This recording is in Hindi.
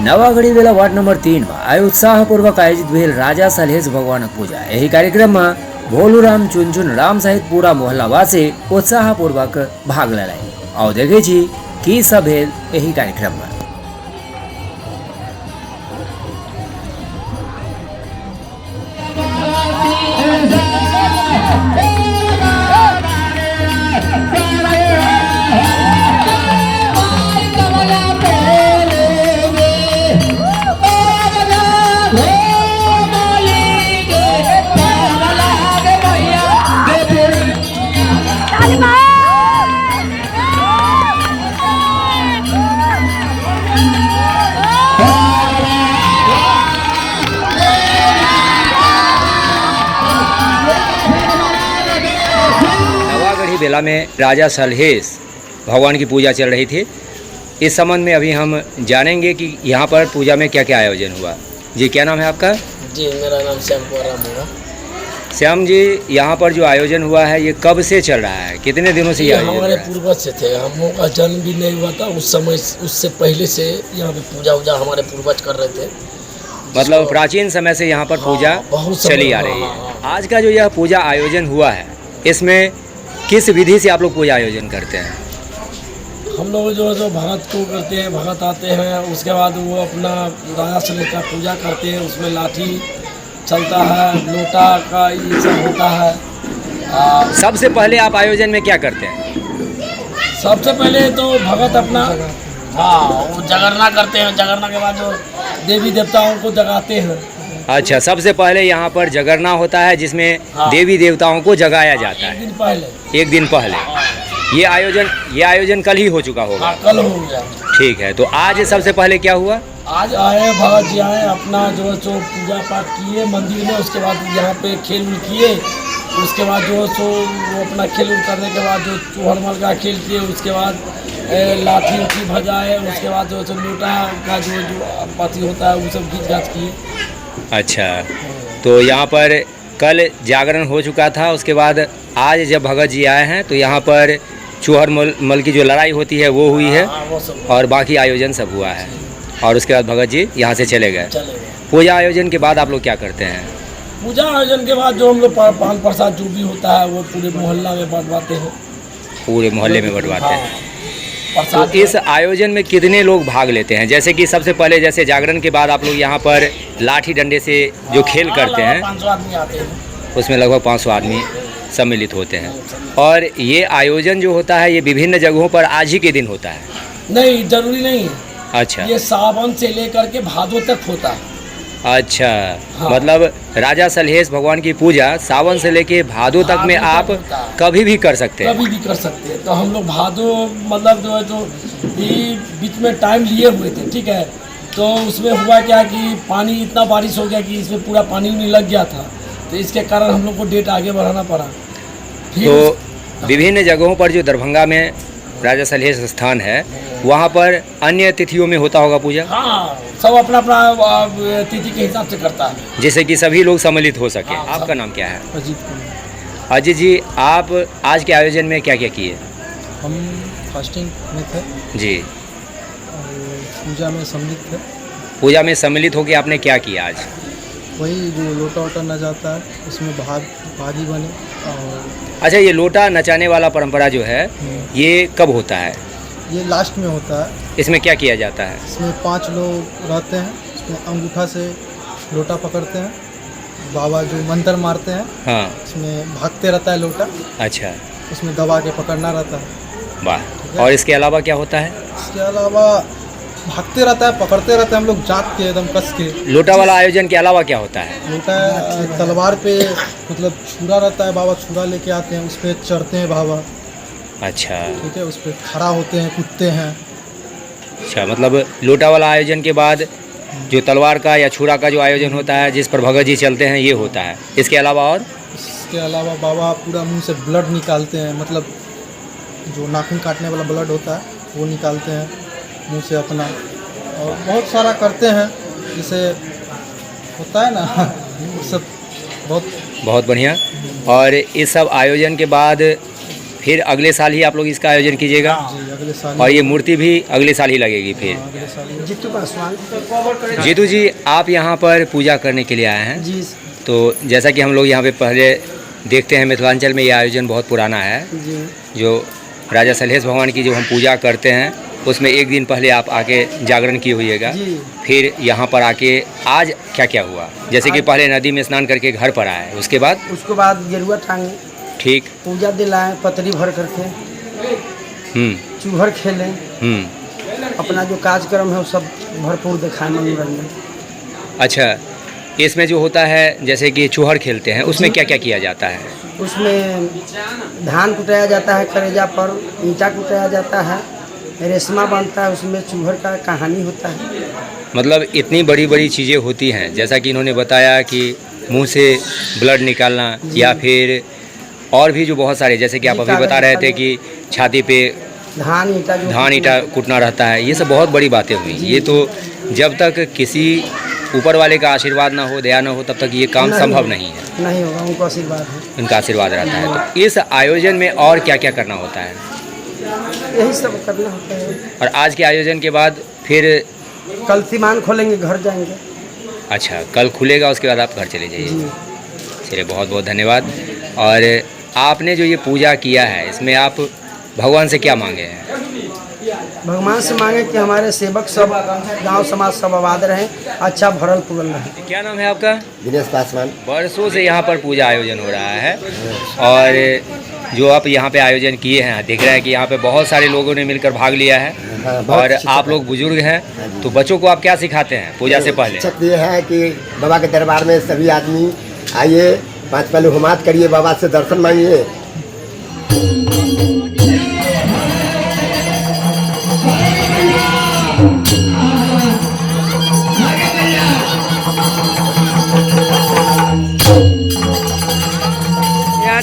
नवागढ़ी बेला वार्ड नंबर 3 में आय उत्साहपूर्वक आयोजित भेल राजा सलहेश भगवान पूजा। यही कार्यक्रम में भोलूराम चुनचुन राम सहित पूरा मोहल्लावासी उत्साहपूर्वक भाग लेलनि। आओ देखे छी की सब भेल यही कार्यक्रम में। बेला में राजा सलहेश भगवान की पूजा चल रही थी। इस संबंध में अभी हम जानेंगे कि यहाँ पर पूजा में क्या क्या आयोजन हुआ। जी क्या नाम है आपका? जी मेरा नाम श्याम राम होगा। श्याम जी, यहाँ पर जो आयोजन हुआ है ये कब से चल रहा है, कितने दिनों से? ये हमारे पूर्वज से थे, हम लोग का जन्म भी नहीं हुआ था उस समय, उससे पहले से यहाँ पे पूजा हमारे पूर्वज कर रहे थे। मतलब प्राचीन समय से यहाँ पर पूजा चली आ रही है। आज का जो यह पूजा आयोजन हुआ है इसमें किस विधि से आप लोग पूजा आयोजन करते हैं? हम लोग जो भगत को करते हैं, भगत आते हैं, उसके बाद वो अपना राजा से लेकर पूजा करते हैं। उसमें लाठी चलता है, लोटा का ये सब होता है। सबसे पहले आप आयोजन में क्या करते हैं? सबसे पहले तो भगत अपना वो जगरना करते हैं। जगरना के बाद जो देवी देवताओं को जगाते हैं। अच्छा, सबसे पहले यहाँ पर जगरना होता है जिसमें देवी देवताओं को जगाया जाता है। एक दिन पहले ये आयोजन कल ही हो चुका होगा। कल हो गया। ठीक है, तो आज सबसे पहले क्या हुआ? आज आए भगत जी, आए अपना जो पूजा पाठ किए मंदिर में। उसके बाद यहाँ पे खेल किए। उसके बाद जो वो अपना खेल करने के बाद जो चूहर मल का खेल किए। उसके बाद लाठी उठी भजाए। उसके बाद जो लोटा का जो पति होता है वो सब घीच घाच किए। अच्छा, तो यहाँ पर कल जागरण हो चुका था। उसके बाद आज जब भगत जी आए हैं तो यहाँ पर चूहर मल की जो लड़ाई होती है वो हुई है और बाकी आयोजन सब हुआ है। और उसके बाद भगत जी यहाँ से चले गए। पूजा आयोजन के बाद आप लोग क्या करते हैं? पूजा आयोजन के बाद जो हम लोग पान प्रसाद जो भी होता है वो पूरे मोहल्ला में बंटवाते हैं। पूरे मोहल्ले में बंटवाते हैं। तो इस आयोजन में कितने लोग भाग लेते हैं? जैसे कि सबसे पहले जैसे जागरण के बाद आप लोग यहाँ पर लाठी डंडे से जो खेल करते हैं 500 आदमी आते हैं। उसमें लगभग 500 आदमी सम्मिलित होते हैं। और ये आयोजन जो होता है ये विभिन्न जगहों पर आज ही के दिन होता है? नहीं, जरूरी नहीं। अच्छा, ये सावन से लेकर के भादो तक होता है। अच्छा, मतलब राजा सलहेश भगवान की पूजा सावन से लेके भादो तक में आप कभी भी कर सकते हैं? कभी भी कर सकते हैं। तो हम लोग भादो मतलब जो है तो ये बीच में टाइम लिए हुए थे, ठीक है। तो उसमें हुआ क्या कि पानी इतना बारिश हो गया कि इसमें पूरा पानी नहीं लग गया था। तो इसके कारण हम लोग को डेट आगे बढ़ाना पड़ा। तो विभिन्न जगहों पर जो दरभंगा में राजा सलहेश स्थान है वहाँ पर अन्य तिथियों में होता होगा पूजा? हाँ, सब अपना अपना तिथि के हिसाब से करता है, जैसे कि सभी लोग सम्मिलित हो सके। आपका नाम क्या है? अजीत। अजीत जी, आप आज के आयोजन में क्या क्या किए? हम फास्टिंग में थे जी, और पूजा में सम्मिलित थे। पूजा में सम्मिलित होकर आपने क्या किया आज? वही जो लोटा वोटा न जाता है उसमें भाजी बने। और अच्छा, ये लोटा नचाने वाला परंपरा जो है ये कब होता है? ये लास्ट में होता है। इसमें क्या किया जाता है? इसमें 5 लोग रहते हैं। इसमें अंगूठा से लोटा पकड़ते हैं, बाबा जो मंत्र मारते हैं। हाँ, इसमें भागते रहता है लोटा। अच्छा, उसमें दबा के पकड़ना रहता है। वाह। और इसके अलावा क्या होता है? इसके अलावा भागते रहता है, पकड़ते रहते हैं हम लोग जात के एकदम कस के। लोटा वाला आयोजन के अलावा क्या होता है? लोटा तलवार पे मतलब छुरा रहता है, बाबा छुरा लेके आते हैं, उस पर चढ़ते हैं बाबा। अच्छा, ठीक है, उस पर खड़ा होते हैं, कूदते हैं। अच्छा, मतलब लोटा वाला आयोजन के बाद जो तलवार का या छुरा का जो आयोजन होता है जिस पर भगत जी चलते हैं ये होता है। इसके अलावा और? इसके अलावा बाबा पूरा मुंह से ब्लड निकालते हैं, मतलब जो नाखून काटने वाला ब्लड होता है वो निकालते हैं मुंह से अपना। और बहुत सारा करते हैं, जैसे होता है ना सब बहुत बढ़िया। और इस सब आयोजन के बाद फिर अगले साल ही आप लोग इसका आयोजन कीजिएगा जी अगले साल और ये मूर्ति भी अगले साल ही लगेगी फिर। अगले साल ही। जीतू पासवान जीतू जी, आप यहाँ पर पूजा करने के लिए आए हैं, जी तो जैसा कि हम लोग यहाँ पे पहले देखते हैं मिथिलांचल में ये आयोजन बहुत पुराना है। जी जो राजा सलहेश भगवान की जो हम पूजा करते हैं उसमें एक दिन पहले आप आके जागरण किए हुईएगा, जी फिर यहाँ पर आके आज क्या क्या हुआ? जैसे कि पहले नदी में स्नान करके घर पर आए, उसके बाद उसके बाद गेरुआ टांगे, ठीक। पूजा दिलाएं पतरी भर करके, चूहर खेलें, अपना जो कार्यक्रम है वो सब भरपूर दिखाएं, मनोरंजन। अच्छा, इसमें जो होता है जैसे कि चूहर खेलते हैं उसमें क्या क्या किया जाता है? उसमें धान कुटाया जाता है, करेजा पर ईंटा कुटाया जाता है, रेशमा बनता है, उसमें चूहर का कहानी होता है। मतलब इतनी बड़ी बड़ी चीज़ें होती हैं, जैसा कि इन्होंने बताया कि मुंह से ब्लड निकालना या फिर और भी जो बहुत सारे, जैसे कि आप अभी बता रहे थे कि छाती पे धान ईंटा कूटना रहता है, ये सब बहुत बड़ी बातें हुई। ये तो जब तक किसी ऊपर वाले का आशीर्वाद ना हो, दया ना हो, तब तक ये काम संभव नहीं है। नहीं होगा, उनको आशीर्वाद है, उनका आशीर्वाद रहता है। तो इस आयोजन में और क्या क्या करना होता है? यही सब करना होता है। और आज के आयोजन के बाद फिर कल सीमान खोलेंगे, घर जाएंगे। अच्छा, कल खुलेगा, उसके बाद आप घर चले जाइए। जी चलिए, बहुत बहुत धन्यवाद। और आपने जो ये पूजा किया है इसमें आप भगवान से क्या मांगे हैं? भगवान से मांगे कि हमारे सेवक सब, गांव समाज सब आबाद रहें, अच्छा भरल पुरल रहे। क्या नाम है आपका? दिनेश पासवान। बरसों से यहाँ पर पूजा आयोजन हो रहा है और जो आप यहाँ पे आयोजन किए हैं, देख रहे हैं कि यहाँ पे बहुत सारे लोगों ने मिलकर भाग लिया है। हाँ, बहुत और शिक्षक आप लोग बुजुर्ग हैं, तो बच्चों को आप क्या सिखाते हैं पूजा से पहले? शिक्षक ये है कि बाबा के दरबार में सभी आदमी आइए, 5 पहले हुमात करिए, बाबा से दर्शन मांगिए। यहाँ